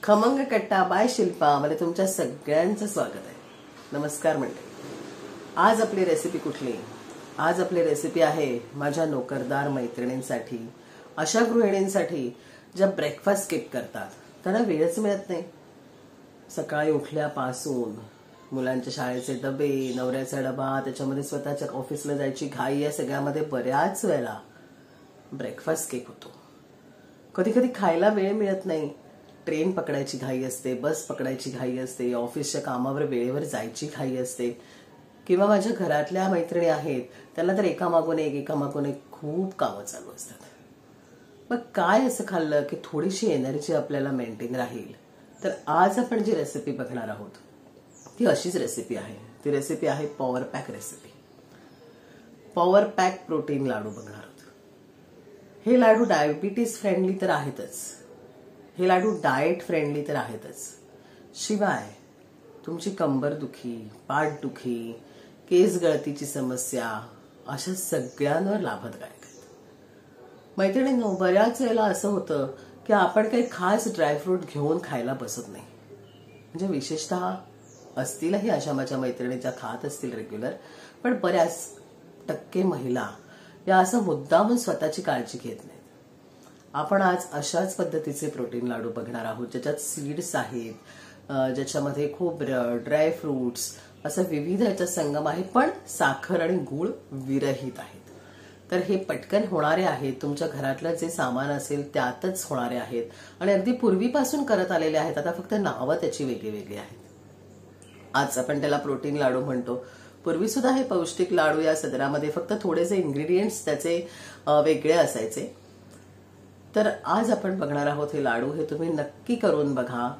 खमंग कट्टा बाय शिल्पा मध्ये तुमच्या सगळ्यांचं स्वागत आहे। नमस्कार मंडळी। आज आपली रेसिपी कुठली? आज आपली रेसिपी आहे माझ्या नोकरदार मैत्रिणींसाठी, अशा गृहिणींसाठी ज्या ब्रेकफास्ट स्किप करतात, त्यांना वेळच मिळत नाही। सकाळी उठल्यापासून मुलांच्या शाळेचे डबे, नवऱ्याचा डबा, त्याच्यामध्ये स्वतःच्या ऑफिसला जायची घाई, या सगळ्यामध्ये बऱ्याच वेळा ब्रेकफास्ट स्किप होतो। कधी कधी खायला वेळ मिळत नाही, ट्रेन पकडायची घाई असते, बस पकडायची घाई असते, ऑफिसच्या कामावर वेळेवर जायची घाई असते, किंवा माझ्या घरातल्या मैत्रिणी आहेत त्यांना तर एकामागून एक खूप कामं चालू असतात। मग काय असं खाल्लं की थोडीशी एनर्जी आपल्याला मेंटेन राहील? तर आज आपण जी रेसिपी बघणार आहोत ती अशीच रेसिपी आहे। ती रेसिपी आहे power pack recipe. Power pack protein लाडू बघणार आहोत। हे लाडू डायबिटीज फ्रेंडली तर आहेतच, हे लाडू डाएट फ्रेंडली तर आहेतच, शिवाय तुमची कंबरदुखी, पाठदुखी, केस गळतीची समस्या अशा सगळ्यांवर लाभदायक आहेत। मैत्रिणींनो, बऱ्याच वेळेला असं होतं की आपण काही खास ड्रायफ्रूट घेऊन खायला बसत नाही। म्हणजे विशेषतः असतीलही अशा माझ्या मैत्रिणी ज्या खात असतील रेग्युलर, पण बऱ्याच टक्के महिला या असं मुद्दामून स्वतःची काळजी घेत नाहीत। आपण आज अशाच पद्धतीचे प्रोटीन लाडू बघणार आहोत ज्याच्यात सीड्स आहेत, ज्याच्यामध्ये खूप ड्राय फ्रुट्स, असं विविध याचा संगम आहे, पण साखर आणि गूळ विरहित आहेत। तर हे पटकन होणारे आहेत, तुमच्या घरातलं जे सामान असेल त्यातच होणारे आहेत आणि अगदी पूर्वीपासून करत आलेले आहेत। आता फक्त नावं त्याची वेगळी वेगळी आहेत। आज आपण त्याला प्रोटीन लाडू म्हणतो। पूर्वी सुद्धा हे पौष्टिक लाडू या सदरामध्ये फक्त थोडेसे इन्ग्रेडियंट्स त्याचे वेगळे असायचे। तर आज आपण बघणार आहोत हे लाडू। हे तुम्ही नक्की करून बघा।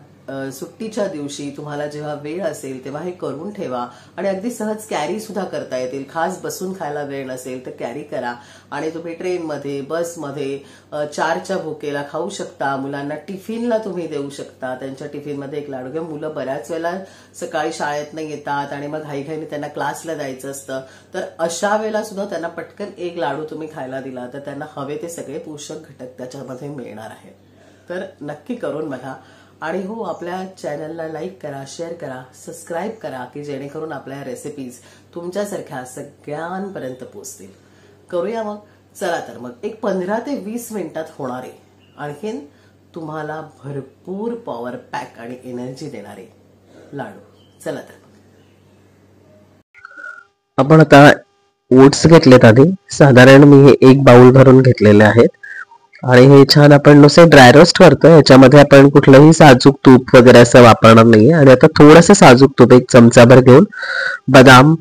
सुट्टीच्या दिवशी तुम्हाला जेव्हा वेळ असेल तेव्हा हे करून ठेवा आणि अगदी सहज कॅरी सुद्धा करता येतील। खास बसून खायला वेळ नसेल तर कॅरी करा आणि तुम्ही ट्रेनमध्ये, बसमध्ये 4च्या भुकेला खाऊ शकता। मुलांना टिफिनला तुम्ही देऊ शकता, त्यांच्या टिफिनमध्ये एक लाडू घ्या। मुलं बऱ्याच वेळेला सकाळी शाळेतनं येतात आणि मग घाईघाईने त्यांना क्लासला जायचं असतं, तर अशा वेळेला सुद्धा त्यांना पटकन एक लाडू तुम्ही खायला दिला तर त्यांना हवे ते सगळे पोषक घटक त्याच्यामध्ये मिळणार आहेत। तर नक्की करून बघा आणि हो, आपल्या चॅनलला लाईक करा, शेअर करा, सबस्क्राईब करा की जेणेकरून आपल्या रेसिपीज तुमच्यासारख्या सगळ्यांपर्यंत पोहोचतील। करूया मग। चला तर मग एक 15 ते 20 मिनिटात होणारे आणखीन तुम्हाला भरपूर पॉवर पॅक आणि एनर्जी देणारे लाडू। चला तर आपण आता ओट्स घेतलेत। आधी साधारण मी हे 1 बाउल भरून घेतलेले आहेत आणि हे छान आपण नुसते ड्राय रोस्ट करतोय। याच्यामध्ये आपण कुठलंही साजूक तूप वगैरे असं वापरणार नाहीये। आणि आता थोडंसं साजूक तूप 1 चमचाभर घेऊन बदाम,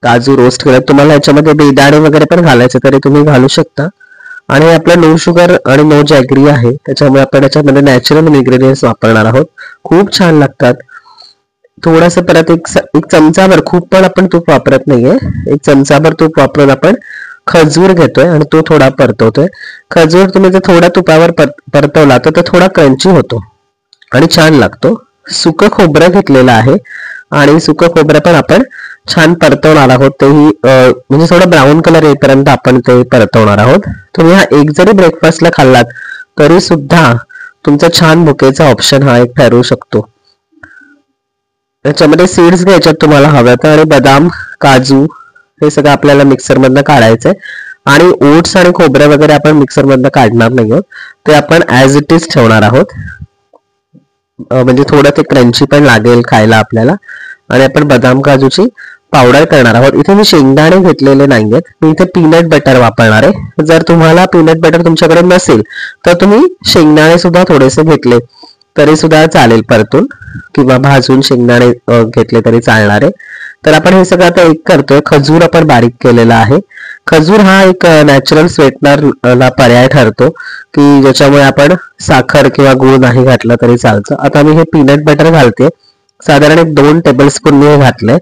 काजू रोस्ट करत, तुम्हाला याच्यामध्ये बेदाणे वगैरे पण घालायचे तरी तुम्ही घालू शकता। आणि आपलं नो शुगर आणि नो जॅगरी आहे, त्याच्यामुळे आपण याच्यामध्ये नॅचरल इन्ग्रेडियंट्स वापरणार आहोत। खूप छान लागतात। थोडंसं परत एक चमचाभर, खूप पण आपण तूप वापरत नाहीये, 1 चमचाभर तूप वापरून आपण खजूर घेतोय आणि तो थोडा परतवतोय। खजूर तुम्ही जर थोडा तुपावर परतवला तर तो थोडा क्रंची होतो आणि छान लागतो। सुकं खोबरं घेतलेलं आहे आणि सुकं खोबरं पण आपण छान परतवणार आहोत। तेही म्हणजे थोडा ब्राऊन कलर येईपर्यंत आपण ते परतवणार आहोत। तुम्ही हा एक जरी ब्रेकफास्टला खाल्लात तरी सुद्धा तुमचा छान भुकेचा ऑप्शन हा एक ठरू शकतो। याच्यामध्ये सीड्स घ्यायच्यात तुम्हाला हव्या तर, आणि बदाम, काजू हे सगळं आपल्याला मिक्सर मधनं काढायचंय। आणि ओट्स आणि खोबरे वगैरे आपण मिक्सर मधनं काढणार नाही आहोत, ते आपण ऍज इट इज ठेवणार आहोत। म्हणजे थोडं ते क्रंची पण लागेल खायला आपल्याला। आणि आपण बदाम काजूची पावडर करणार आहोत। इथे मी शेंगदाणे घेतलेले नाहीयेत, मी इथे पीनट बटर वापरणार आहे। जर तुम्हाला पीनट बटर तुमच्याकडे नसेल तर तुम्ही शेंगदाणे सुद्धा थोडेसे घेतले तरी सुद्धा चालेल, परतून किंवा भाजून शेंगदाणे घेतले तरी चालणार आहे। तर आपण हे सगळं आता एक करतोय। खजूर आपण बारीक केलेला आहे। खजूर हा एक नॅचरल स्वीटनरला पर्याय ठरतो की ज्याच्यामुळे आपण साखर किंवा गूळ नाही घातला तरी चालतं। आता मी हे पीनट बटर घालते, साधारण 2 टेबलस्पून मी घातले।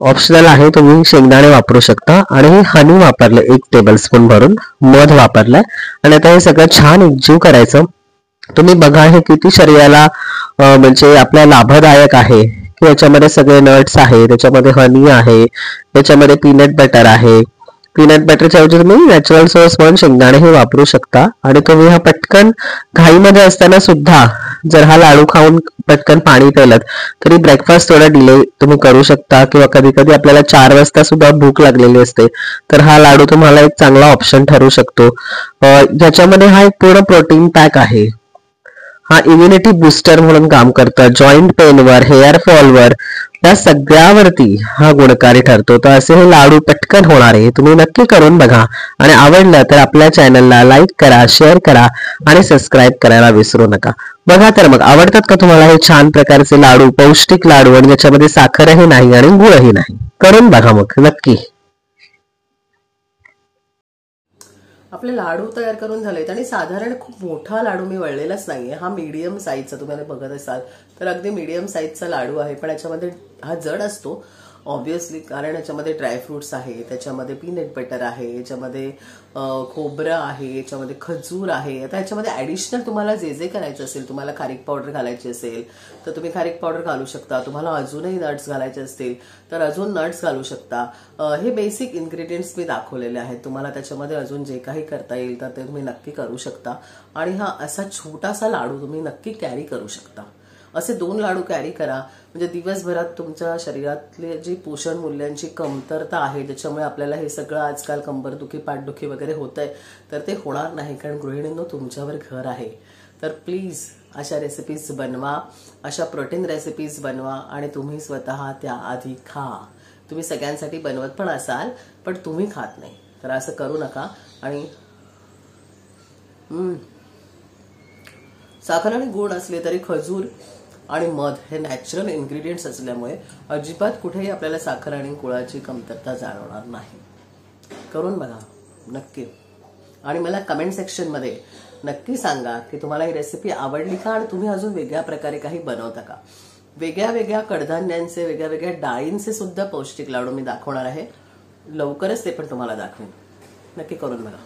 ऑप्शनल आहे, तुम्ही शेंगदाणे वापरू शकता। आणि हनी वापरले 1 टेबलस्पून भरून, मध वापरलाय। आणि आता हे सगळं छान एकजीव करायचं। तुम्ही बघा हे किती शरीराला म्हणजे आपल्या लाभदायक आहे की याच्यामध्ये सगळे नट्स आहे, त्याच्यामध्ये हनी आहे, याच्यामध्ये पीनट बटर आहे। पीनट बटरच्या ऐवजी तुम्ही नॅचरल सोर्स म्हणून शेंगदाणे हे वापरू शकता। आणि तुम्ही हा पटकन घाईमध्ये असताना सुद्धा जर हा लाडू खाऊन पटकन पाणी प्यायलात तरी ब्रेकफास्ट थोडा डिले तुम्ही करू शकता, किंवा कधी कधी आपल्याला 4 वाजता सुद्धा भूक लागलेली असते, तर हा लाडू तुम्हाला एक चांगला ऑप्शन ठरू शकतो. ज्याच्यामध्ये हा एक पूर्ण प्रोटीन पॅक आहे. हा इम्युनिटी बुस्टर म्हणून काम करतं. जॉईंट पेनवर, हेअर फॉलवर, या सगळ्यावरती हा गुणकारी ठरतो. तर असे हे लाडू पटकन होणार आहे, तुम्ही नक्की करून बघा. आणि आवडलं तर आपल्या चॅनलला लाईक करा, शेअर करा आणि सबस्क्राईब करायला विसरू नका. बघा तर मग, आवडतात का तुम्हाला हे छान प्रकारचे लाडू, पौष्टिक लाडू, आणि ज्याच्यामध्ये साखरही नाही आणि गुळही नाही? करून बघा मग नक्की. आपले लाडू तयार करून झालेत आणि साधारण खूप मोठा लाडू मी वळलेलाच नाहीये. हा मीडियम साईजचा, तुम्हाला बघत असाल तर अगदी मीडियम साईजचा लाडू आहे. पण याच्यामध्ये हा जड असतो ऑब्व्हियसली, कारण याच्यामध्ये ड्रायफ्रुट्स आहे, त्याच्यामध्ये पीनट बटर आहे, याच्यामध्ये खोबरं आहे, याच्यामध्ये खजूर आहे. आता याच्यामध्ये ऍडिशनल तुम्हाला जे जे करायचं असेल, तुम्हाला खारीक पावडर घालायची असेल तर तुम्ही खारीक पावडर घालू शकता. तुम्हाला अजूनही नट्स घालायचे असतील तर अजून नट्स घालू शकता. हे बेसिक इन्ग्रेडियंट्स मी दाखवलेले आहेत. तुम्हाला त्याच्यामध्ये अजून जे काही करता येईल तर ते तुम्ही नक्की करू शकता. आणि हा असा छोटासा लाडू तुम्ही नक्की कॅरी करू शकता. असे 2 लाडू कॅरी करा, म्हणजे दिवसभरात तुमच्या शरीरातले जी पोषण मूल्यांची कमतरता आहे, ज्याच्यामुळे आपल्याला हे सगळं आजकाल कंबरदुखी, पाठदुखी वगैरे होत आहे, तर ते होणार नाही. कारण गृहिणींनो, तुमच्यावर घर आहे. तर प्लीज अशा रेसिपीज बनवा, अशा प्रोटीन रेसिपीज बनवा आणि तुम्ही स्वतः त्या आधी खा. तुम्ही सगळ्यांसाठी बनवत पण असाल पण तुम्ही खात नाही, तर असं करू नका. आणि साखर आणि गुळ असले तरी खजूर आणि मध हे नॅचरल इन्ग्रेडियंट्स असल्यामुळे अजिबात कुठेही आपल्याला साखर आणि गुळाची कमतरता जाणवणार नाही. करून बघा नक्की. आणि मला कमेंट सेक्शनमध्ये नक्की सांगा की तुम्हाला ही रेसिपी आवडली का, आणि तुम्ही अजून वेगळ्या प्रकारे काही बनवता का. वेगळ्या वेगळ्या कडधान्यांचे, वेगळ्या वेगळ्या डाळींचे सुद्धा पौष्टिक लाडू मी दाखवणार आहे लवकरच, ते पण तुम्हाला दाखवेन. नक्की करून बघा.